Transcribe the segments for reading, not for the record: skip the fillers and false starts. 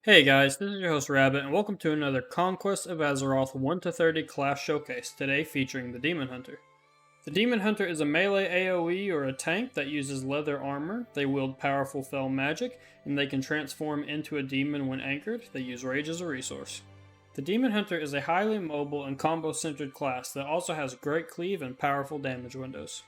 Hey guys, this is your host Rabbit, and welcome to another Conquest of Azeroth 1-30 class showcase, today featuring the Demon Hunter. The Demon Hunter is a melee AoE or a tank that uses leather armor. They wield powerful fel magic, and they can transform into a demon when anchored. They use rage as a resource. The Demon Hunter is a highly mobile and combo-centered class that also has great cleave and powerful damage windows.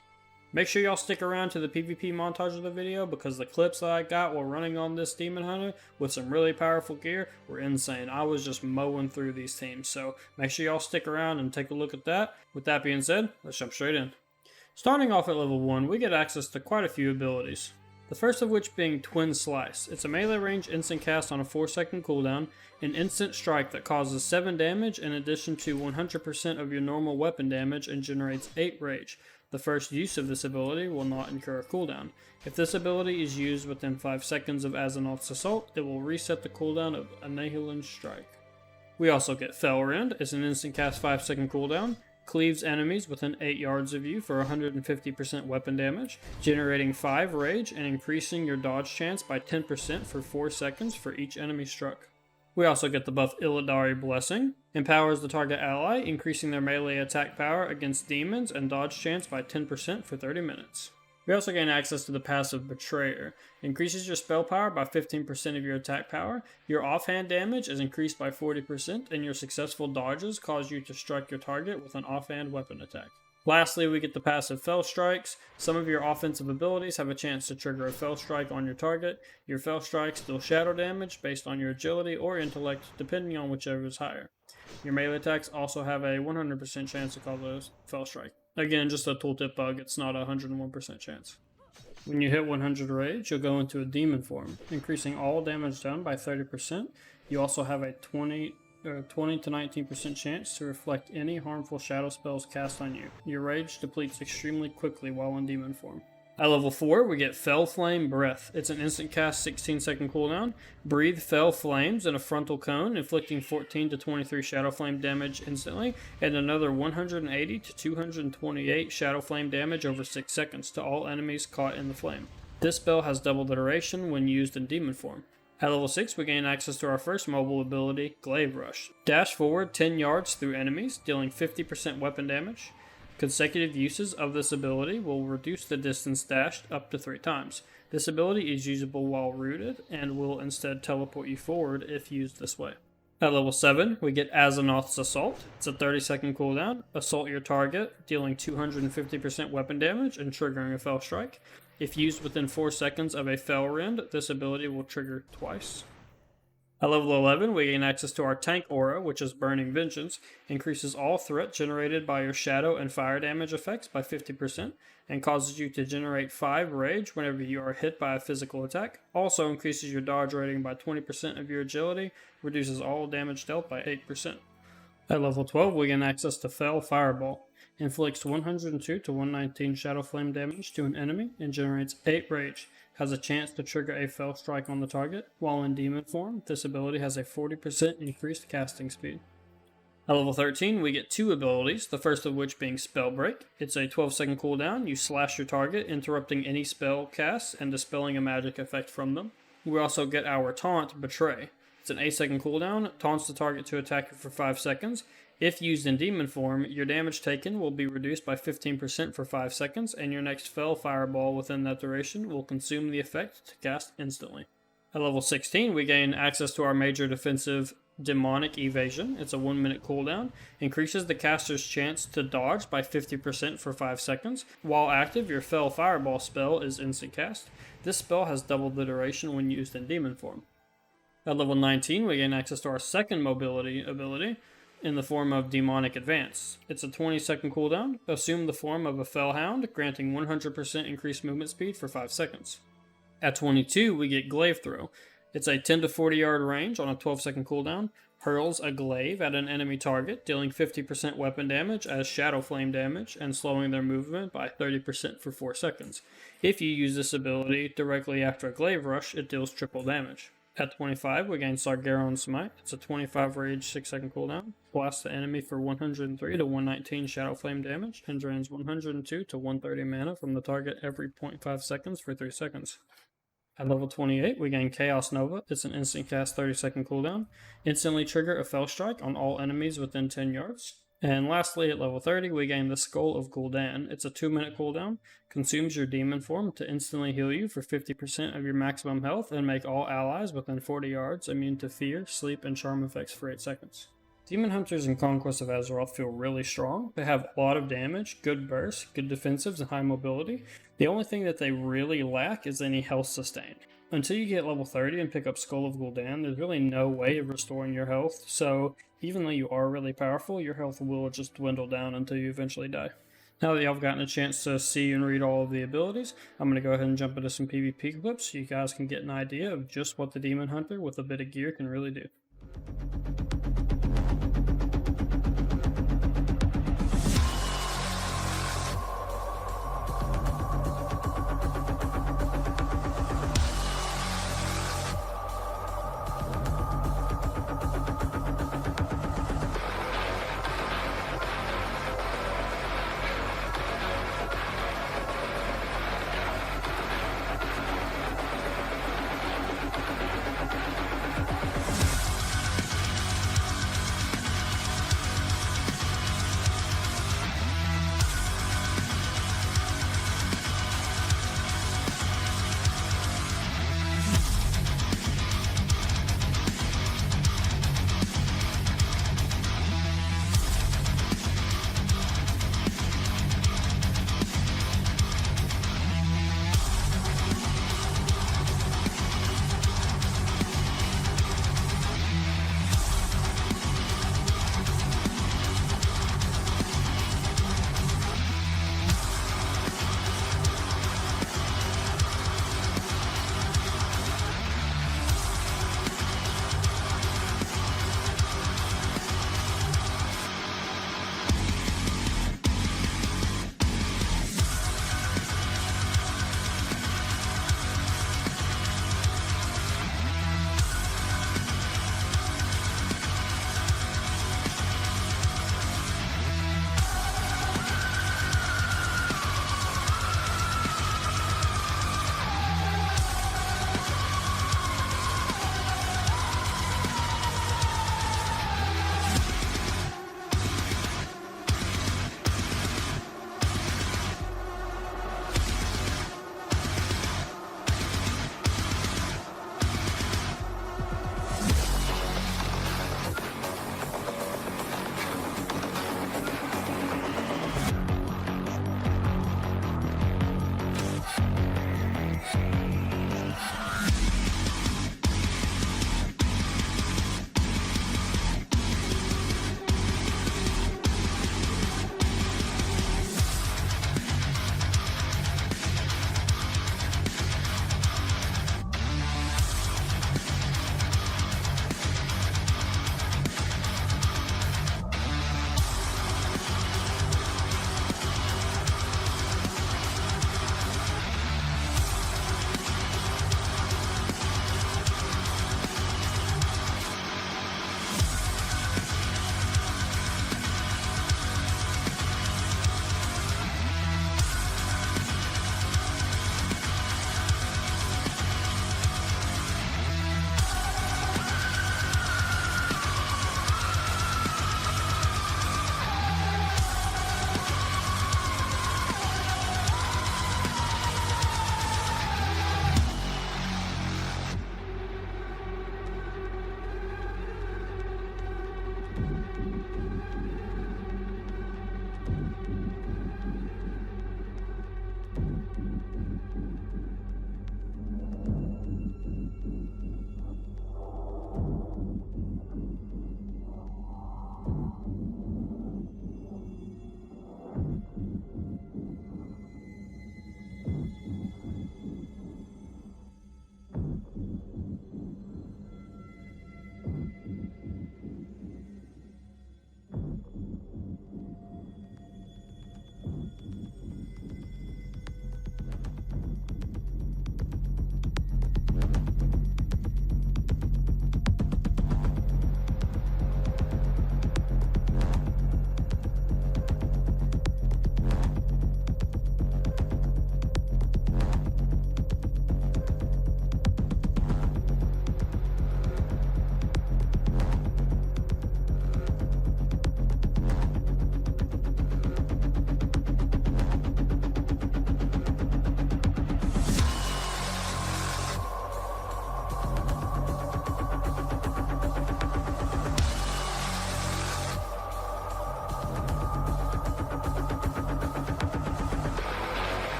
Make sure y'all stick around to the PvP montage of the video because the clips that I got while running on this Demon Hunter with some really powerful gear were insane. I was just mowing through these teams, so make sure y'all stick around and take a look at that. With that being said, let's jump straight in. Starting off at level 1, we get access to quite a few abilities. The first of which being Twin Slice. It's a melee range instant cast on a 4-second cooldown, an instant strike that causes 7 damage in addition to 100% of your normal weapon damage and generates 8 rage. The first use of this ability will not incur a cooldown. If this ability is used within 5 seconds of Azzinoth's assault, it will reset the cooldown of Annihilation Strike. We also get Fel Rend. It's an instant cast 5-second cooldown, cleaves enemies within 8 yards of you for 150% weapon damage, generating 5 rage and increasing your dodge chance by 10% for 4 seconds for each enemy struck. We also get the buff Illidari Blessing. Empowers the target ally, increasing their melee attack power against demons and dodge chance by 10% for 30 minutes. We also gain access to the passive Betrayer. Increases your spell power by 15% of your attack power, your offhand damage is increased by 40%, and your successful dodges cause you to strike your target with an offhand weapon attack. Lastly, we get the passive Fel Strikes. Some of your offensive abilities have a chance to trigger a Fel Strike on your target. Your Fel Strikes deal shadow damage based on your agility or intellect, depending on whichever is higher. Your melee attacks also have a 100% chance to cause a Fel Strike. Again, just a tooltip bug, it's not a 101% chance. When you hit 100 rage, you'll go into a demon form, increasing all damage done by 30%. You also have a 20 to 19% chance to reflect any harmful shadow spells cast on you. Your rage depletes extremely quickly while in demon form. At level 4, we get Felflame Breath. It's an instant cast 16-second cooldown. Breathe Fel Flames in a frontal cone, inflicting 14 to 23 Shadow Flame damage instantly, and another 180 to 228 Shadow Flame damage over 6 seconds to all enemies caught in the flame. This spell has double the duration when used in demon form. At level 6, we gain access to our first mobile ability, Glaive Rush. Dash forward 10 yards through enemies, dealing 50% weapon damage. Consecutive uses of this ability will reduce the distance dashed up to 3 times. This ability is usable while rooted, and will instead teleport you forward if used this way. At level 7, we get Azzinoth's Assault. It's a 30-second cooldown. Assault your target, dealing 250% weapon damage and triggering a Fel Strike. If used within 4 seconds of a Fel Rend, this ability will trigger twice. At level 11, we gain access to our Tank Aura, which is Burning Vengeance. Increases all threat generated by your shadow and fire damage effects by 50%, and causes you to generate 5 rage whenever you are hit by a physical attack. Also increases your dodge rating by 20% of your agility, reduces all damage dealt by 8%. At level 12, we gain access to Fel Fireball. Inflicts 102 to 119 Shadow Flame damage to an enemy and generates 8 rage. Has a chance to trigger a Fel Strike on the target. While in demon form, this ability has a 40% increased casting speed. At level 13, we get 2 abilities, the first of which being Spellbreak. It's a 12-second cooldown. You slash your target, interrupting any spell casts and dispelling a magic effect from them. We also get our Taunt, Betray. It's an 8-second cooldown, taunts the target to attack you for 5 seconds. If used in demon form, your damage taken will be reduced by 15% for 5 seconds, and your next Fel Fireball within that duration will consume the effect to cast instantly. At level 16, we gain access to our major defensive Demonic Evasion. It's a 1-minute cooldown. Increases the caster's chance to dodge by 50% for 5 seconds. While active, your Fel Fireball spell is instant cast. This spell has double the duration when used in demon form. At level 19, we gain access to our second mobility ability, in the form of Demonic Advance. It's a 20-second cooldown. Assume the form of a Fellhound, granting 100% increased movement speed for 5 seconds. At 22, we get Glaive Throw. It's a 10 to 40 yard range on a 12-second cooldown. Hurls a glaive at an enemy target, dealing 50% weapon damage as Shadow Flame damage, and slowing their movement by 30% for 4 seconds. If you use this ability directly after a Glaive Rush, it deals triple damage. At 25, we gain Sargeron Smite. It's a 25 rage 6-second cooldown. Blasts the enemy for 103 to 119 Shadow Flame damage, and drains 102 to 130 mana from the target every 0.5 seconds for 3 seconds. At level 28, we gain Chaos Nova. It's an instant cast 30-second cooldown. Instantly trigger a Fel Strike on all enemies within 10 yards. And lastly, at level 30, we gain the Skull of Guldan. It's a 2-minute cooldown. Consumes your demon form to instantly heal you for 50% of your maximum health and make all allies within 40 yards immune to fear, sleep, and charm effects for 8 seconds. Demon Hunters in Conquest of Azeroth feel really strong. They have a lot of damage, good burst, good defensives, and high mobility. The only thing that they really lack is any health sustain. Until you get level 30 and pick up Skull of Guldan, there's really no way of restoring your health, so even though you are really powerful, your health will just dwindle down until you eventually die. Now that y'all have gotten a chance to see and read all of the abilities, I'm going to go ahead and jump into some PvP clips so you guys can get an idea of just what the Demon Hunter with a bit of gear can really do.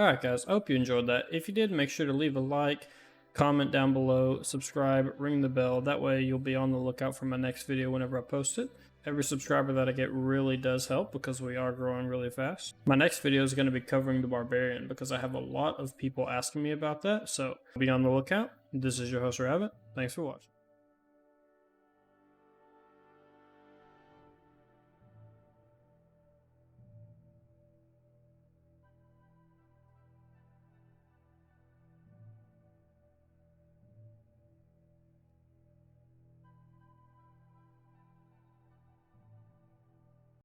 Alright guys, I hope you enjoyed that. If you did, make sure to leave a like, comment down below, subscribe, ring the bell. That way you'll be on the lookout for my next video whenever I post it. Every subscriber that I get really does help because we are growing really fast. My next video is going to be covering the Barbarian because I have a lot of people asking me about that, so be on the lookout. This is your host Rabbit. Thanks for watching.